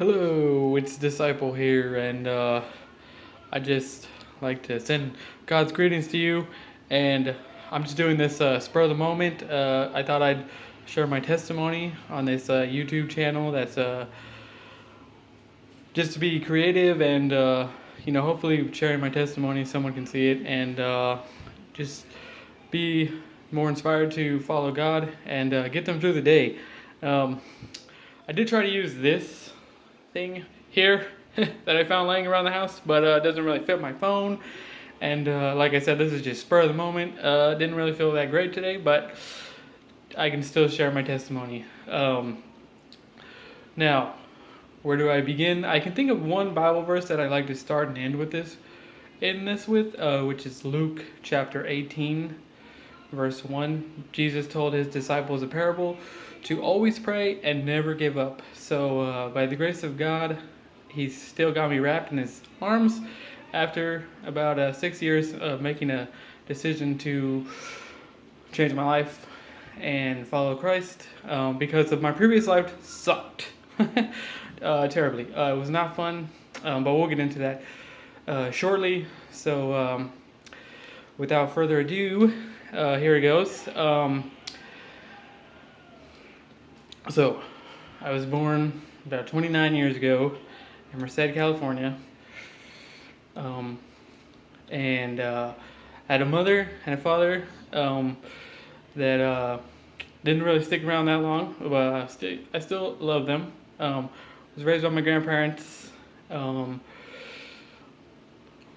Hello, it's Disciple here, and I just like to send God's greetings to you. And I'm just doing this spur of the moment. I thought I'd share my testimony on this YouTube channel that's just to be creative and hopefully sharing my testimony, someone can see it and just be more inspired to follow God and get them through the day. Um, I did try to use this thing here that I found laying around the house, but it doesn't really fit my phone. And like I said, this is just spur of the moment. Didn't really feel that great today, but I can still share my testimony. Now, where do I begin? I can think of one Bible verse that I like to start and end with which is Luke chapter 18, verse 1. Jesus told his disciples a parable to always pray and never give up. So, by the grace of God, he's still got me wrapped in his arms after about 6 years of making a decision to change my life and follow Christ because of my previous life sucked terribly. It was not fun, but we'll get into that shortly. So, without further ado, here it goes. So, I was born about 29 years ago in Merced, California, and had a mother and a father that didn't really stick around that long, but I still love them. Was raised by my grandparents.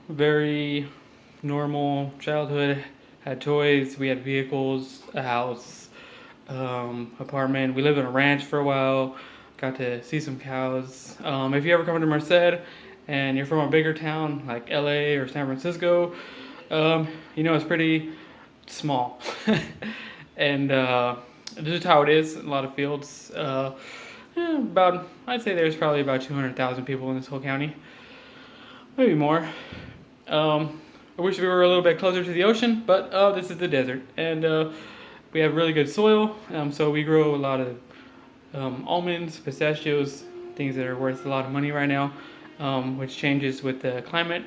Very normal childhood. Had toys. We had vehicles, a house, apartment. We lived on a ranch for a while. Got to see some cows. If you ever come to Merced and you're from a bigger town like LA or San Francisco, it's pretty small. And this is how it is in a lot of fields. I'd say there's probably about 200,000 people in this whole county, maybe more. I wish we were a little bit closer to the ocean, but this is the desert, and we have really good soil. So we grow a lot of almonds, pistachios, things that are worth a lot of money right now, which changes with the climate.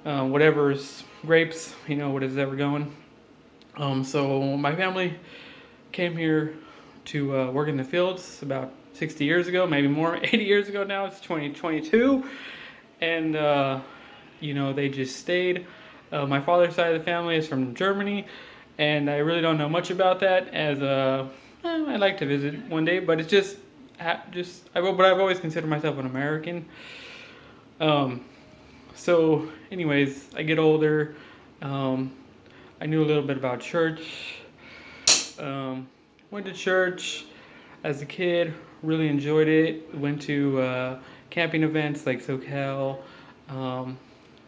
Whatever's grapes, what is ever going. So my family came here to work in the fields about 60 years ago, maybe more, 80 years ago now. It's 2022, and they just stayed. My father's side of the family is from Germany, and I really don't know much about that. As I'd like to visit one day, but it's but I've always considered myself an American. So, anyways, I get older. I knew a little bit about church. Went to church as a kid. Really enjoyed it. Went to camping events like SoCal.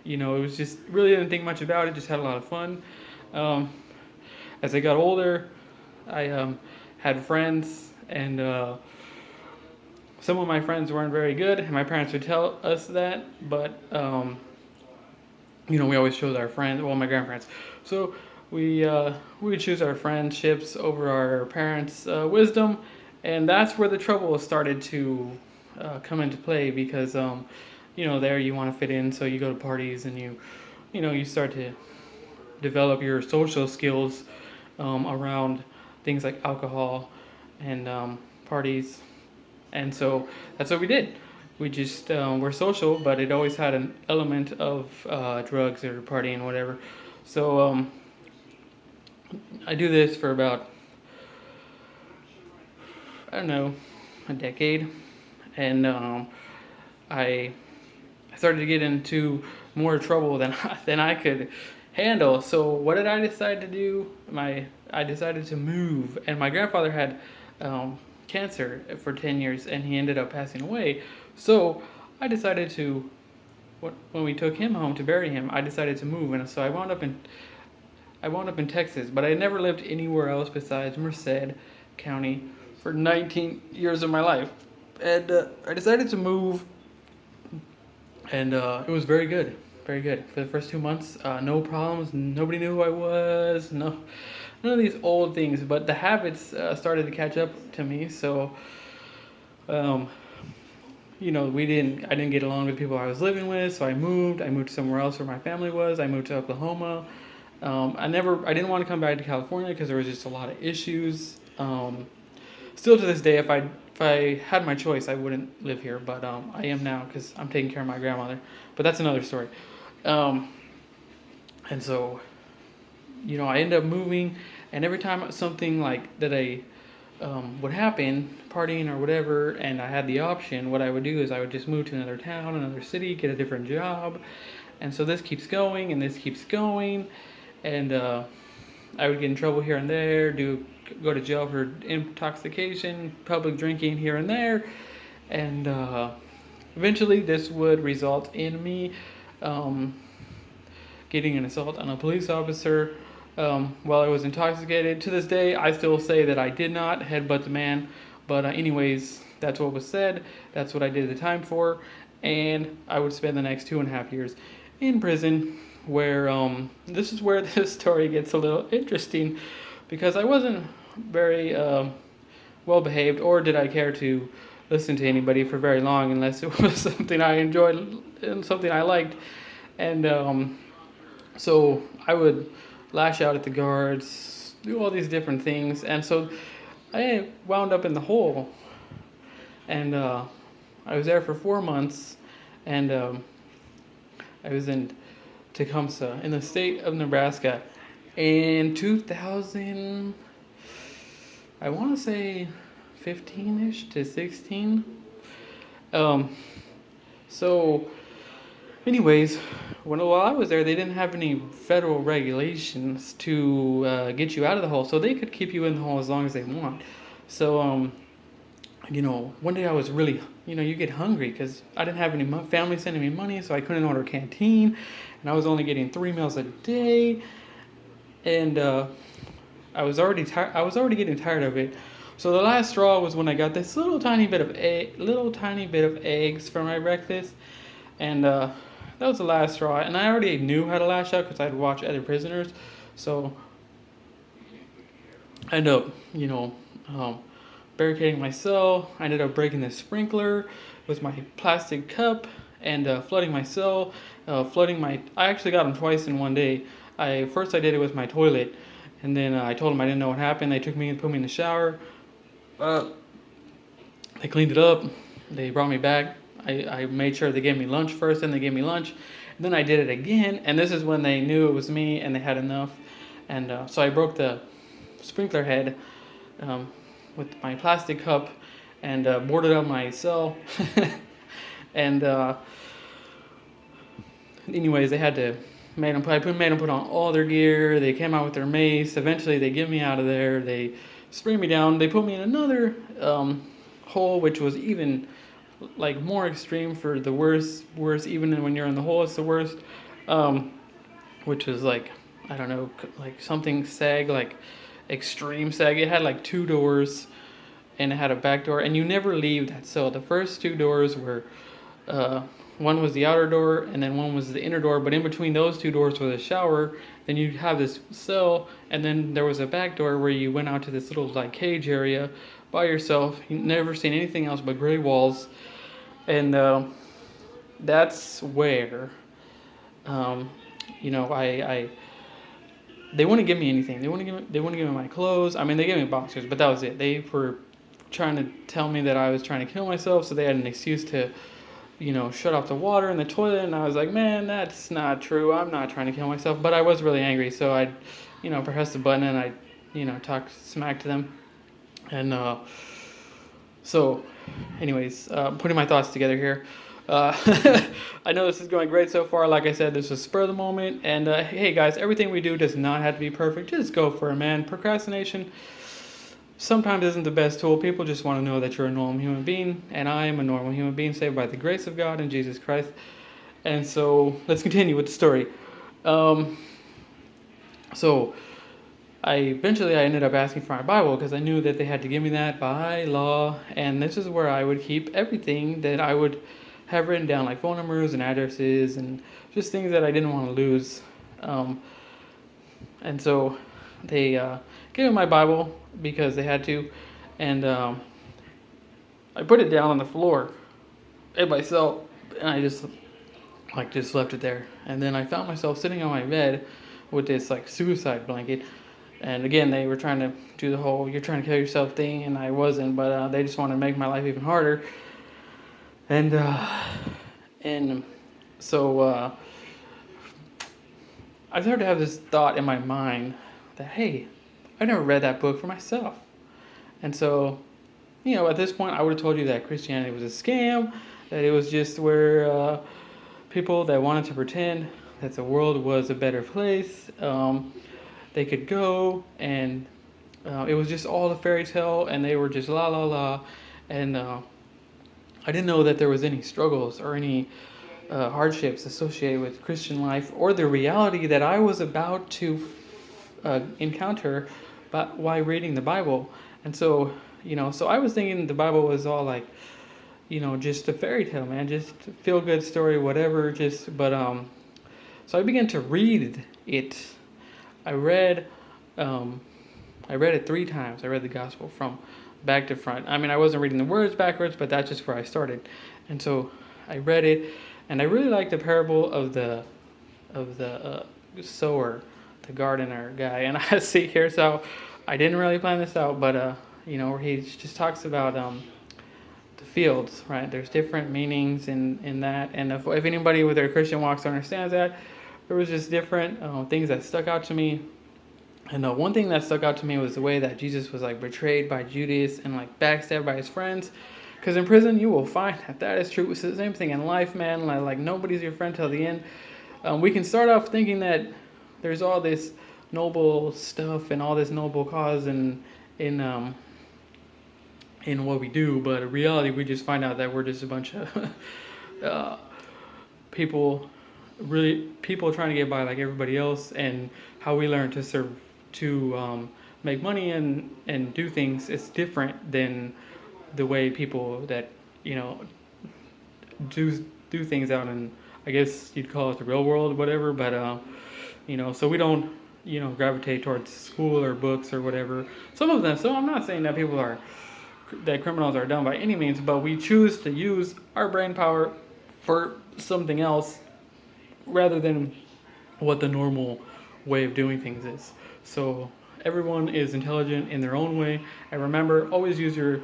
It was just really didn't think much about it. Just had a lot of fun. As I got older, I had friends, and some of my friends weren't very good, and my parents would tell us that. But we always chose our friends. Well, my grandparents. So we would choose our friendships over our parents' wisdom, and that's where the trouble started to come into play because there you want to fit in, so you go to parties and you start to develop your social skills around things like alcohol and parties, and so that's what we did. We just were social, but it always had an element of drugs or partying, whatever. So I do this for about, I don't know, a decade, and I started to get into more trouble than I could handle. So what did I decide to do? I decided to move, and my grandfather had cancer for 10 years, and he ended up passing away. So I decided to, when we took him home to bury him, I decided to move, and so I wound up in Texas, but I never lived anywhere else besides Merced County for 19 years of my life, and I decided to move, and it was very good, very good for the first 2 months. No problems. Nobody knew who I was. No, none of these old things, but the habits started to catch up to me. So I didn't get along with the people I was living with, so I moved. I moved somewhere else where my family was. I moved to Oklahoma. I didn't want to come back to California because there was just a lot of issues. Still to this day, if I had my choice, I wouldn't live here, but I am now because I'm taking care of my grandmother. But that's another story. And so, I ended up moving, and every time something like that would happen, partying or whatever, and I had the option, what I would do is I would just move to another town, another city, get a different job. And so this keeps going, and this keeps going, and I would get in trouble here and there, go to jail for intoxication, public drinking here and there, and eventually this would result in me getting an assault on a police officer while I was intoxicated. To this day, I still say that I did not headbutt the man, but anyways, that's what was said. That's what I did the time for, and I would spend the next 2.5 years in prison, where this is where this story gets a little interesting, because I wasn't very well behaved, or did I care to listen to anybody for very long, unless it was something I enjoyed and something I liked. And so I would lash out at the guards, do all these different things, and so I wound up in the hole. And I was there for 4 months, and I was in Tecumseh, in the state of Nebraska, in 2000, I want to say 15-ish to 16. So anyways, while I was there, they didn't have any federal regulations to get you out of the hole, so they could keep you in the hole as long as they want. So one day I was really, you get hungry because I didn't have any family sending me money, so I couldn't order canteen, and I was only getting 3 meals a day, and I was already getting tired of it. So the last straw was when I got this little tiny bit of eggs for my breakfast, and that was the last straw. And I already knew how to lash out because I'd watch other prisoners, so I ended up, barricading my cell. I ended up breaking the sprinkler with my plastic cup and flooding my cell. I actually got them twice in one day. First I did it with my toilet, and then I told them I didn't know what happened. They took me and put me in the shower. They cleaned it up. They brought me back. I made sure they gave me lunch first, then they gave me lunch. And then I did it again, and this is when they knew it was me and they had enough. And so I broke the sprinkler head with my plastic cup and boarded up my cell. And anyways, I made them put on all their gear. They came out with their mace. Eventually, they get me out of there. They spray me down. They put me in another hole, which was even more extreme for the worst. Even when you're in the hole, it's the worst. Which was I don't know, something sag, extreme sag. It had 2 doors, and it had a back door, and you never leave that cell. The first 2 doors were one was the outer door, and then one was the inner door, but in between those 2 doors was a shower. Then you'd have this cell, and then there was a back door where you went out to this little cage area by yourself. You never seen anything else but gray walls. And that's where they wouldn't give me anything. They wouldn't give me my clothes. I mean, they gave me boxers, but that was it. They were trying to tell me that I was trying to kill myself, so they had an excuse to shut off the water in the toilet. And I was like, man, that's not true. I'm not trying to kill myself. But I was really angry, so I pressed the button, and I talked smack to them. And so anyways, putting my thoughts together here. I know this is going great so far. Like I said, this was spur of the moment. And hey guys, everything we do does not have to be perfect. Just go for it, man. Procrastination sometimes isn't the best tool. People just want to know that you're a normal human being, and I am a normal human being saved by the grace of God and Jesus Christ. And so let's continue with the story. So I ended up asking for my Bible because I knew that they had to give me that by law, and this is where I would keep everything that I would have written down, like phone numbers and addresses and just things that I didn't want to lose. And so they gave me my Bible because they had to, and I put it down on the floor, in myself, and I just just left it there. And then I found myself sitting on my bed with this like suicide blanket. And again, they were trying to do the whole "you're trying to kill yourself" thing, and I wasn't, but they just wanted to make my life even harder. And and so I started to have this thought in my mind that, hey, I never read that book for myself. And so, at this point, I would have told you that Christianity was a scam, that it was just where people that wanted to pretend that the world was a better place, they could go, and it was just all a fairy tale, and they were just la la la. And I didn't know that there was any struggles or any hardships associated with Christian life, or the reality that I was about to encounter while reading the Bible. And so, so I was thinking the Bible was all like, just a fairy tale, man, just a feel good story, whatever. So I began to read it. I read it 3 times. I read the gospel from back to front. I mean, I wasn't reading the words backwards, but that's just where I started. And so I read it, and I really liked the parable of the sower, the gardener guy. And I see here, so I didn't really plan this out, but where he just talks about the fields, right? There's different meanings in that, and if anybody with their Christian walks understands that, there was just different things that stuck out to me. And one thing that stuck out to me was the way that Jesus was like betrayed by Judas and like backstabbed by his friends. Because in prison, you will find that is true. It's the same thing in life, man. Like nobody's your friend till the end. We can start off thinking that there's all this noble stuff and all this noble cause in what we do, but in reality, we just find out that we're just a bunch of people trying to get by like everybody else, and how we learn to make money and do things is different than the way people that do things out in, I guess you'd call it the real world, whatever. But so we don't gravitate towards school or books or whatever. Some of them. So I'm not saying that criminals are dumb by any means, but we choose to use our brain power for something else rather than what the normal way of doing things is. So everyone is intelligent in their own way. And remember, always use your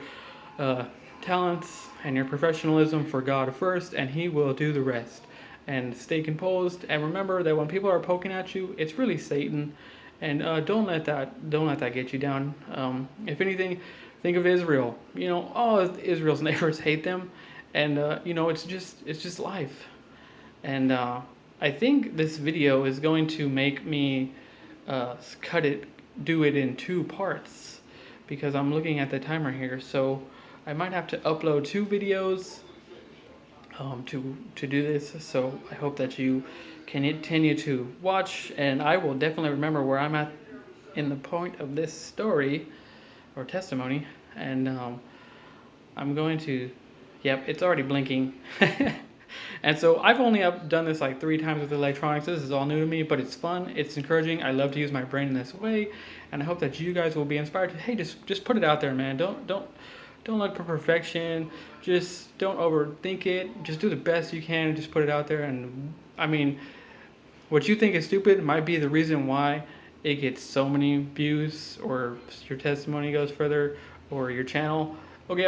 talents and your professionalism for God first, and He will do the rest. And stay composed. And remember that when people are poking at you, it's really Satan. And don't let that get you down. If anything, think of Israel. All Israel's neighbors hate them, and it's just life. And I think this video is going to make me do it in 2 parts, because I'm looking at the timer here. So I might have to upload 2 videos to do this. So I hope that you can continue to watch, and I will definitely remember where I'm at in the point of this story or testimony. And I'm going to, yep, it's already blinking. And so I've only done this like 3 times with electronics. This is all new to me, but it's fun. It's encouraging. I love to use my brain in this way, and I hope that you guys will be inspired to, hey, just put it out there, man. Don't look for perfection. Just don't overthink it. Just do the best you can and just put it out there. And I mean, what you think is stupid might be the reason why it gets so many views, or your testimony goes further, or your channel. Okay,